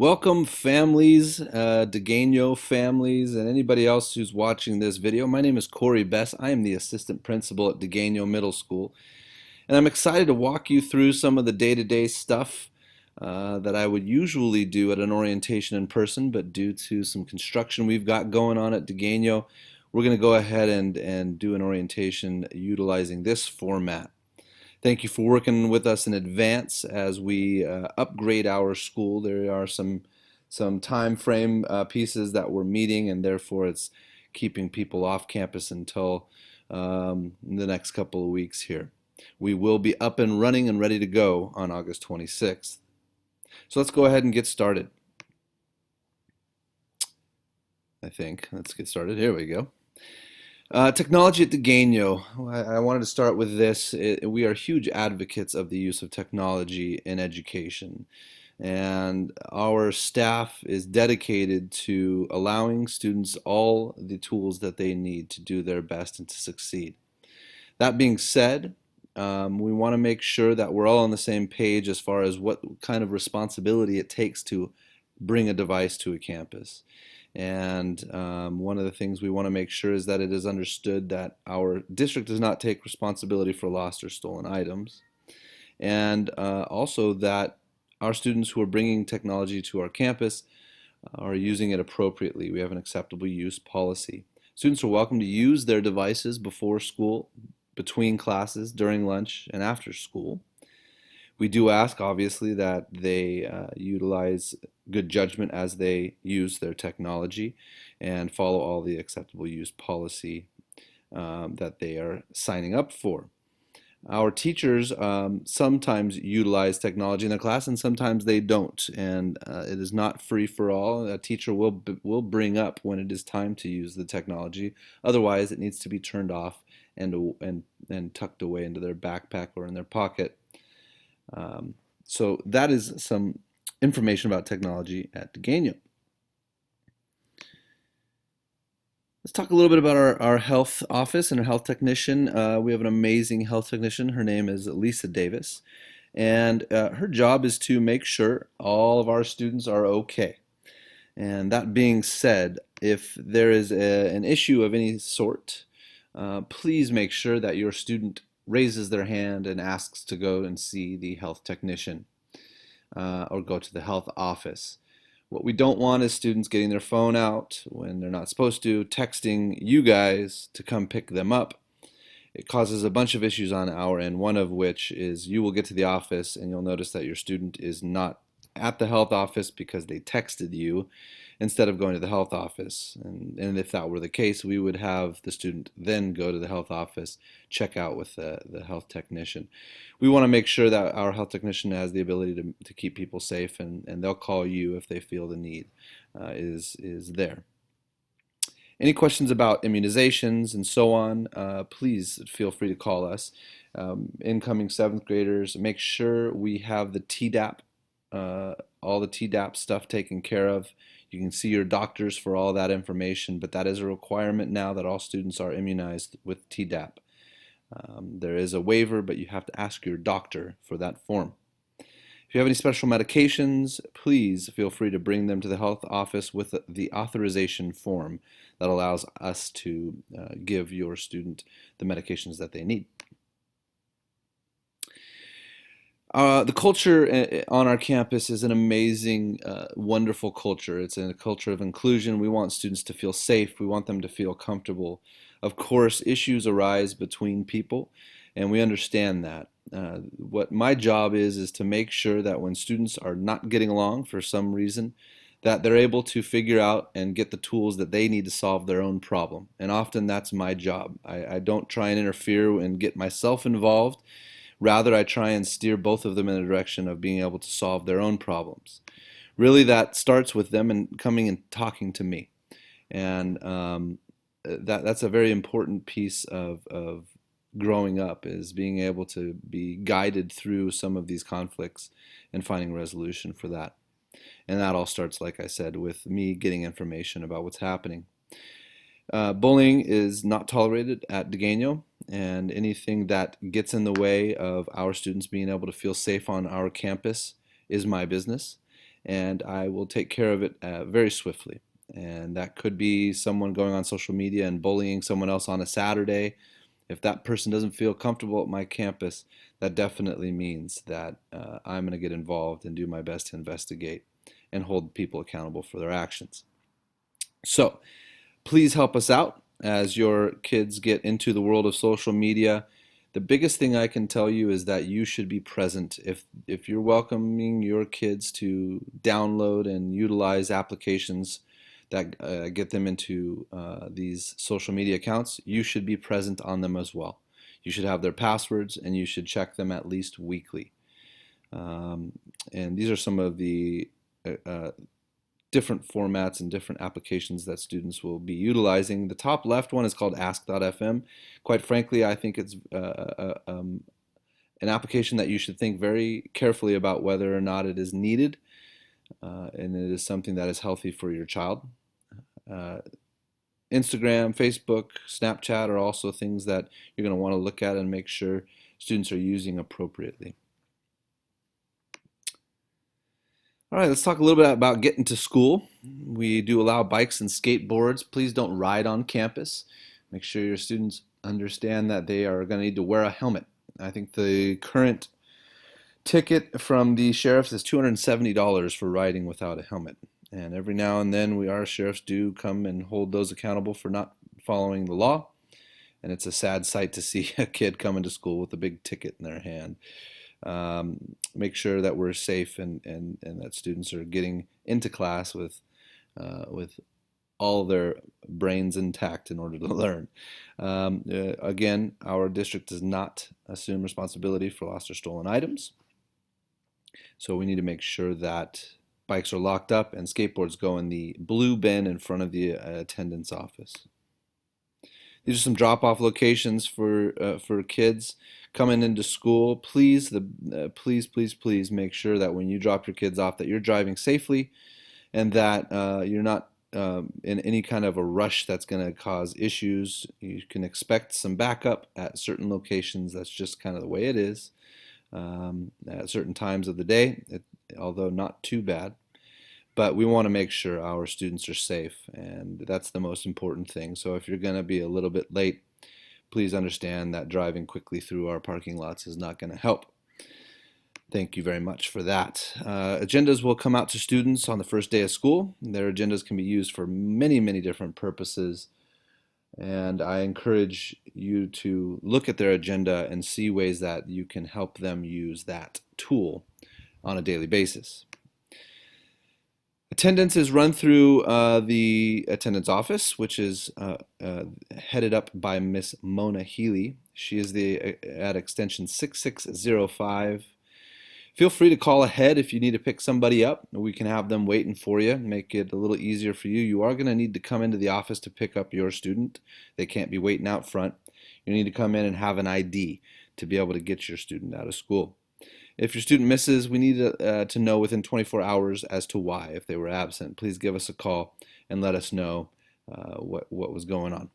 Welcome families, Diegueño families, and anybody else who's watching this video. My name is Corey Bess. I am the assistant principal at Diegueño Middle School, and I'm excited to walk you through some of the day-to-day stuff that I would usually do at an orientation in person, but due to some construction we've got going on at Diegueño, we're going to go ahead and do an orientation utilizing this format. Thank you for working with us in advance as we upgrade our school. There are some time frame pieces that we're meeting, and therefore it's keeping people off campus until the next couple of weeks here. We will be up and running and ready to go on August 26th. So let's go ahead and get started. I think. Let's get started. Here we go. Technology at Diegueño. I wanted to start with this. We are huge advocates of the use of technology in education, and our staff is dedicated to allowing students all the tools that they need to do their best and to succeed. That being said, we want to make sure that we're all on the same page as far as what kind of responsibility it takes to bring a device to a campus. And one of the things we want to make sure is that it is understood that our district does not take responsibility for lost or stolen items, and also that our students who are bringing technology to our campus are using it appropriately. We have an acceptable use policy. Students are welcome to use their devices before school, between classes, during lunch, and after school. We do ask, obviously, that they utilize good judgment as they use their technology and follow all the acceptable use policy that they are signing up for. Our teachers sometimes utilize technology in their class and sometimes they don't, and it is not free for all. A teacher will bring up when it is time to use the technology. Otherwise, it needs to be turned off and tucked away into their backpack or in their pocket. So that is some information about technology at Diegueño. Let's talk a little bit about our health office and our health technician. We have an amazing health technician. Her name is Lisa Davis, and her job is to make sure all of our students are okay. And that being said, if there is an issue of any sort, please make sure that your student raises their hand and asks to go and see the health technician or go to the health office. What we don't want is students getting their phone out when they're not supposed to, texting you guys to come pick them up. It causes a bunch of issues on our end, one of which is you will get to the office and you'll notice that your student is not at the health office because they texted you instead of going to the health office. And if that were the case, we would have the student then go to the health office, check out with the health technician. We want to make sure that our health technician has the ability to keep people safe, and they'll call you if they feel the need is there. Any questions about immunizations and so on, please feel free to call us. Incoming 7th graders, make sure we have the TDAP, all the TDAP stuff taken care of. You can see your doctors for all that information, but that is a requirement now that all students are immunized with TDAP. There is a waiver, but you have to ask your doctor for that form. If you have any special medications, please feel free to bring them to the health office with the authorization form that allows us to give your student the medications that they need. The culture on our campus is an amazing, wonderful culture. It's a culture of inclusion. We want students to feel safe. We want them to feel comfortable. Of course, issues arise between people, and we understand that. What my job is to make sure that when students are not getting along for some reason, that they're able to figure out and get the tools that they need to solve their own problem. And often that's my job. I don't try and interfere and get myself involved. Rather, I try and steer both of them in the direction of being able to solve their own problems. Really, that starts with them and coming and talking to me. And that's a very important piece of growing up, is being able to be guided through some of these conflicts and finding a resolution for that. And that all starts, like I said, with me getting information about what's happening. Bullying is not tolerated at Diegueño, and anything that gets in the way of our students being able to feel safe on our campus is my business. and I will take care of it very swiftly. And that could be someone going on social media and bullying someone else on a Saturday. If that person doesn't feel comfortable at my campus, that definitely means that I'm going to get involved and do my best to investigate and hold people accountable for their actions. So please help us out as your kids get into the world of social media. The biggest thing I can tell you is that you should be present. If you're welcoming your kids to download and utilize applications that get them into these social media accounts, you should be present on them as well. You should have their passwords and you should check them at least weekly. And these are some of the different formats and different applications that students will be utilizing. The top left one is called ask.fm. Quite frankly, I think it's an application that you should think very carefully about whether or not it is needed, and it is something that is healthy for your child. Instagram, Facebook, Snapchat are also things that you're going to want to look at and make sure students are using appropriately. All right, let's talk a little bit about getting to school. We do allow bikes and skateboards. Please don't ride on campus. Make sure your students understand that they are going to need to wear a helmet. I think the current ticket from the sheriffs is $270 for riding without a helmet. And every now and then our sheriffs do come and hold those accountable for not following the law. And it's a sad sight to see a kid coming to school with a big ticket in their hand. Make sure that we're safe and that students are getting into class with all their brains intact in order to learn. Again, our district does not assume responsibility for lost or stolen items. So we need to make sure that bikes are locked up and skateboards go in the blue bin in front of the attendance office. These are some drop-off locations for kids coming into school. Please make sure that when you drop your kids off that you're driving safely and that you're not in any kind of a rush that's going to cause issues. You can expect some backup at certain locations. That's just kind of the way it is at certain times of the day, although not too bad. But we want to make sure our students are safe, and that's the most important thing. So if you're going to be a little bit late, please understand that driving quickly through our parking lots is not going to help. Thank you very much for that. Agendas will come out to students on the first day of school. Their agendas can be used for many, many different purposes, and I encourage you to look at their agenda and see ways that you can help them use that tool on a daily basis. Attendance is run through the attendance office, which is headed up by Miss Mona Healy. She is at extension 6605. Feel free to call ahead if you need to pick somebody up. We can have them waiting for you, make it a little easier for you. You are going to need to come into the office to pick up your student. They can't be waiting out front. You need to come in and have an ID to be able to get your student out of school. If your student misses, we need to know within 24 hours as to why. If they were absent, please give us a call and let us know what was going on.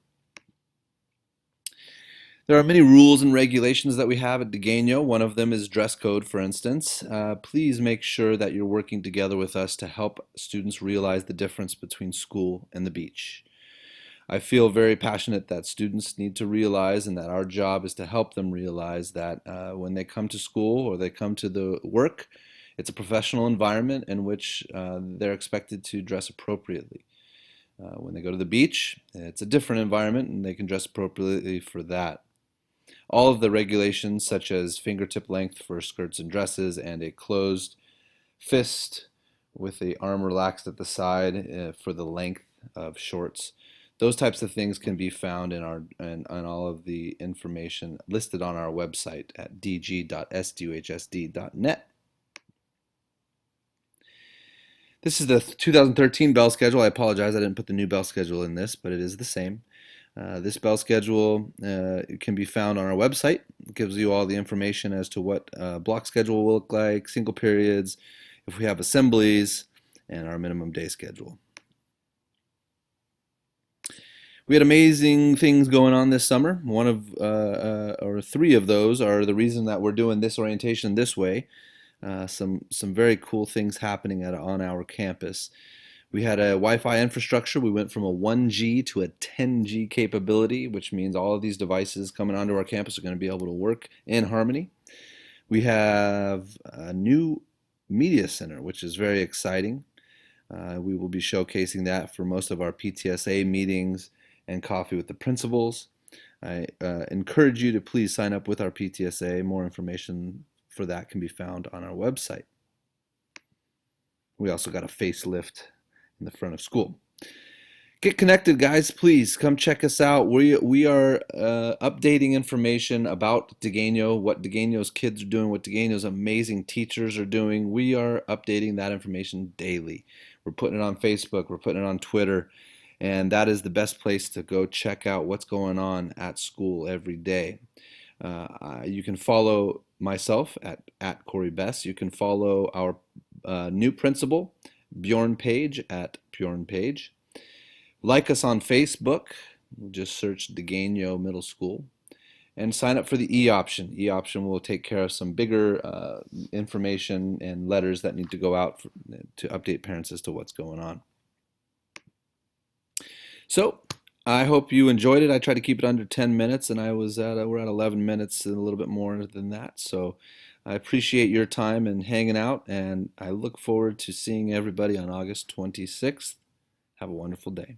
There are many rules and regulations that we have at Diegueño. One of them is dress code, for instance. Please make sure that you're working together with us to help students realize the difference between school and the beach. I feel very passionate that students need to realize, and that our job is to help them realize that when they come to school or they come to the work, it's a professional environment in which they're expected to dress appropriately. When they go to the beach, it's a different environment and they can dress appropriately for that. All of the regulations, such as fingertip length for skirts and dresses and a closed fist with the arm relaxed at the side for the length of shorts, those types of things can be found in all of the information listed on our website at dg.sduhsd.net. This is the 2013 bell schedule. I apologize, I didn't put the new bell schedule in this, but it is the same. This bell schedule can be found on our website. It gives you all the information as to what block schedule will look like, single periods, if we have assemblies, and our minimum day schedule. We had amazing things going on this summer. One of, or three of those are the reason that we're doing this orientation this way. Some very cool things happening on our campus. We had a Wi-Fi infrastructure. We went from a 1G to a 10G capability, which means all of these devices coming onto our campus are going to be able to work in harmony. We have a new media center, which is very exciting. We will be showcasing that for most of our PTSA meetings and coffee with the principals. I encourage you to please sign up with our PTSA. More information for that can be found on our website. We also got a facelift in the front of school. Get connected, guys. Please come check us out. We are updating information about Diegueño, what Diegueño's kids are doing, what Diegueño's amazing teachers are doing. We are updating that information daily. We're putting it on Facebook, we're putting it on Twitter, and that is the best place to go check out what's going on at school every day. You can follow myself at Corey Bess. You can follow our new principal, Bjorn Page, at Bjorn Page. Like us on Facebook. Just search Diegueño Middle School. And sign up for the E-option. E-option will take care of some bigger information and letters that need to go out to update parents as to what's going on. So I hope you enjoyed it. I tried to keep it under 10 minutes, and we're at 11 minutes and a little bit more than that. So I appreciate your time and hanging out, and I look forward to seeing everybody on August 26th. Have a wonderful day.